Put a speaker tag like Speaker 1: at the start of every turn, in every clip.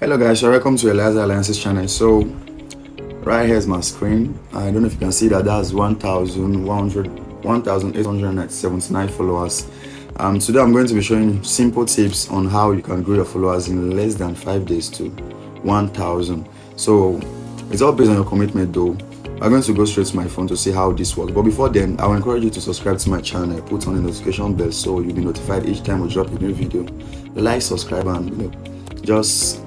Speaker 1: Hello guys, so welcome to Eliza Alliance's channel. So right here is my screen. I don't know if you can see that. That's 1,879 followers. Today I'm going to be showing you simple tips on how you can grow your followers in less than 5 days to 1,000. So it's all based on your commitment though. I'm going to go straight to my phone to see how this works. But before then, I will encourage you to subscribe to my channel, put on the notification bell so you'll be notified each time we drop a new video. Like, subscribe, and just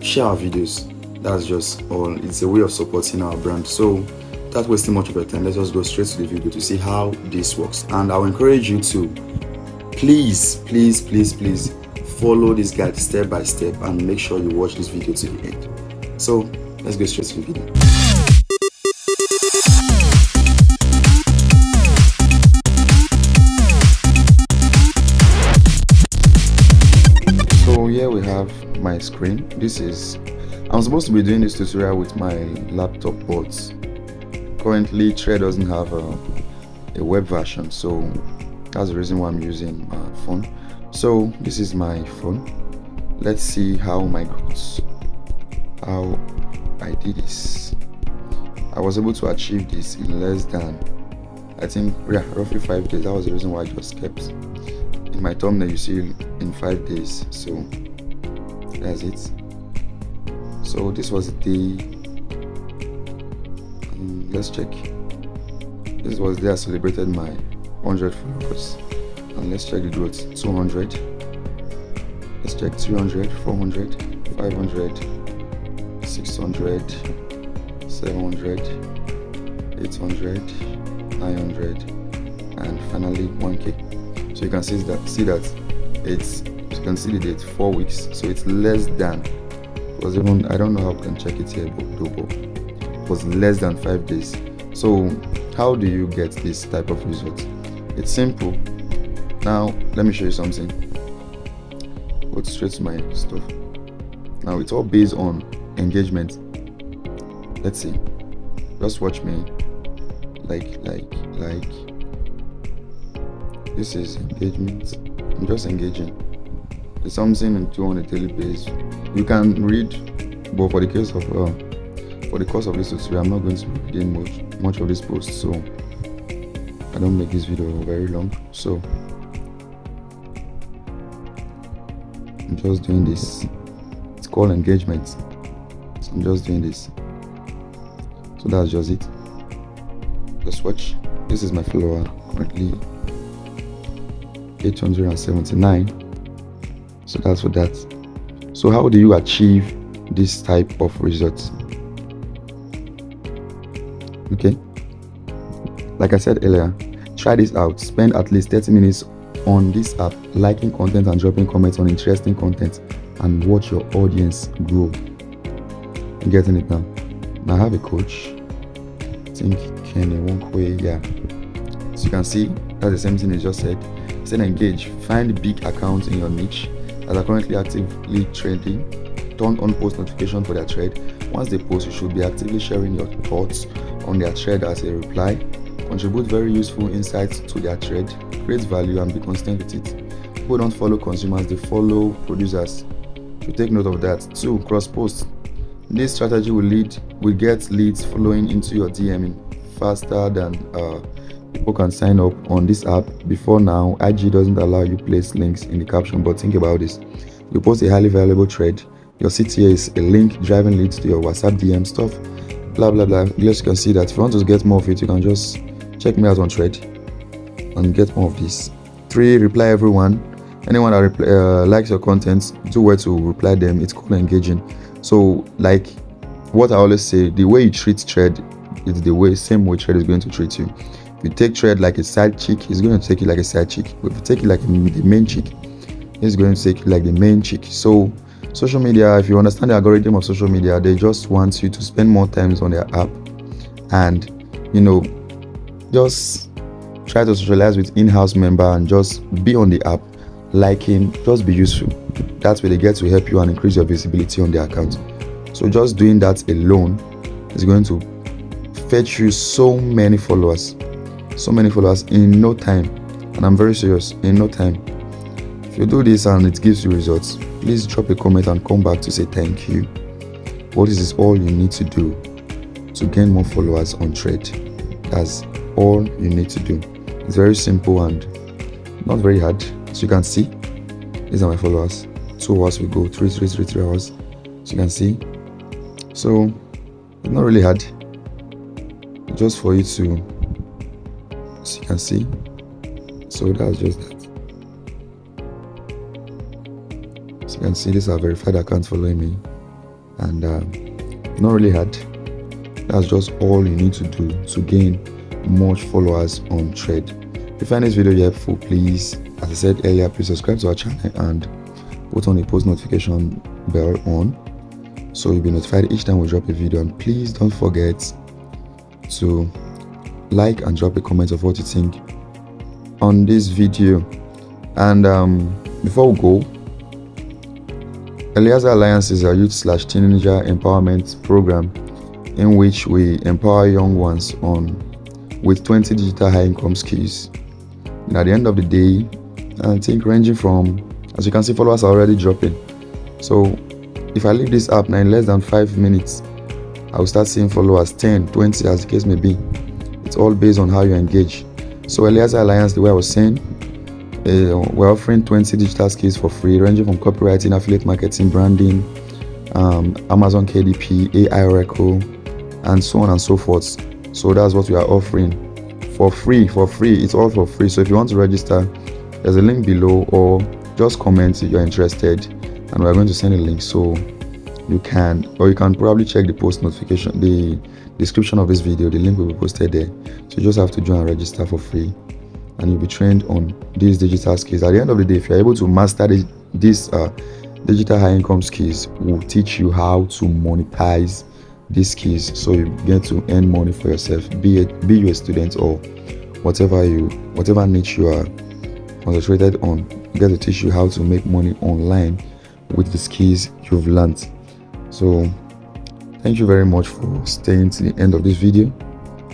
Speaker 1: share our videos. That's just all. It's a way of supporting our brand. So without wasting much of your time, let's just go straight to the video to see how this works. And I'll encourage you to please follow this guide step by step and make sure you watch this video to the end. So let's go straight to the video. So here we have my screen. I'm supposed to be doing this tutorial with my laptop, but currently Thread doesn't have a web version, so that's the reason why I'm using my phone. So this is my phone. Let's see how I did this. I was able to achieve this in less than, I think, roughly 5 days. That was the reason why I just kept in my thumbnail. You see in 5 days, so that's it. So this was the day, let's check. This was the day I celebrated my 100 followers, and let's check the growth. 200, let's check 300, 400, 500, 600, 700, 800, 900, and finally 1k. So you can see that you can see the date, 4 weeks. So it's less than, was even, I don't know how we can check it here, but it was less than 5 days. So how do you get this type of result? It's simple. Now let me show you something. Go straight to my stuff. Now it's all based on engagement. Let's see, just watch me. Like this is engagement. I'm just engaging. It's something you do on a daily basis. You can read, but for the course of this tutorial, I'm not going to be reading much of this post, so I don't make this video very long. So I'm just doing this. It's called engagement. So I'm just doing this. So that's just it. Just watch. This is my follower, currently 879. So that's for that. So how do you achieve this type of results? Okay, like I said earlier, try this out. Spend at least 30 minutes on this app, liking content and dropping comments on interesting content, and watch your audience grow. I'm getting it now. I have a coach, I think Kenny Wonkwe, yeah. So you can see that's the same thing he just said. He said engage, find big accounts in your niche that are currently actively trading. Turn on post notification for their trade. Once they post, you should be actively sharing your thoughts on their trade as a reply. Contribute very useful insights to their trade. Create value and be consistent with it. People don't follow consumers, they follow producers. So take note of that. 2. Cross post. This strategy will get leads flowing into your DM faster than people can sign up on this app. Before now, IG doesn't allow you place links in the caption, but think about this. You post a highly valuable trade, your CTA is a link driving leads to your WhatsApp DM stuff, blah blah blah. You can see that if you want to get more of it, you can just check me out on Thread and get more of this. 3. Reply everyone. Anyone that likes your content, do well to reply them. It's called engaging. So like what I always say, the way you treat Thread is the same way Thread is going to treat you. If you take Thread like a side chick, he's going to take you like a side chick. But if you take it like the main chick, he's going to take you like the main chick. So social media, if you understand the algorithm of social media, they just want you to spend more time on their app and just try to socialize with in-house member and just be on the app, liking, just be useful. That's where they get to help you and increase your visibility on their account. So just doing that alone is going to fetch you so many followers in no time. And I'm very serious, in no time. If you do this and it gives you results, please drop a comment and come back to say thank you. What is this all you need to do to gain more followers on Thread? That's all you need to do. It's very simple and not very hard. As you can see, these are my followers. 2 hours we go, 3 hours. As you can see, so it's not really hard, just for you to, as you can see. So that's just that. As you can see, these are verified accounts following me, and not really hard. That's just all you need to do to gain more followers on Thread. If you find this video helpful, please, as I said earlier, please subscribe to our channel and put on the post notification bell on, so you'll be notified each time we drop a video. And please don't forget to like and drop a comment of what you think on this video. And before we go, Eliezer Alliance is a youth/teenager empowerment program in which we empower young ones with 20 digital high income skills. And at the end of the day, I think ranging from, as you can see, followers are already dropping. So if I leave this app now in less than 5 minutes, I will start seeing followers 10, 20, as the case may be. It's all based on how you engage. So Eliezer Alliance, the way I was saying, we're offering 20 digital skills for free, ranging from copywriting, affiliate marketing, branding, Amazon KDP, AI Oracle, and so on and so forth. So that's what we are offering for free. It's all for free. So if you want to register, there's a link below, or just comment if you're interested, and we're going to send a link so you can probably check the post notification, the description of this video. The link will be posted there. So you just have to join and register for free, and you'll be trained on these digital skills. At the end of the day, if you're able to master these digital high income skills, we'll teach you how to monetize these skills, so you get to earn money for yourself, be you a student or whatever niche you are concentrated on. We get to teach you how to make money online with the skills you've learned. So thank you very much for staying to the end of this video.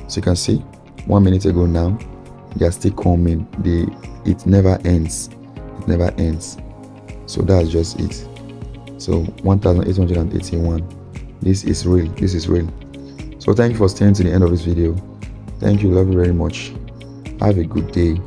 Speaker 1: So you can see 1 minute ago now, they are still coming. It never ends. So that's just it. So 1881. This is real. So thank you for staying to the end of this video. Thank you. Love you very much. Have a good day.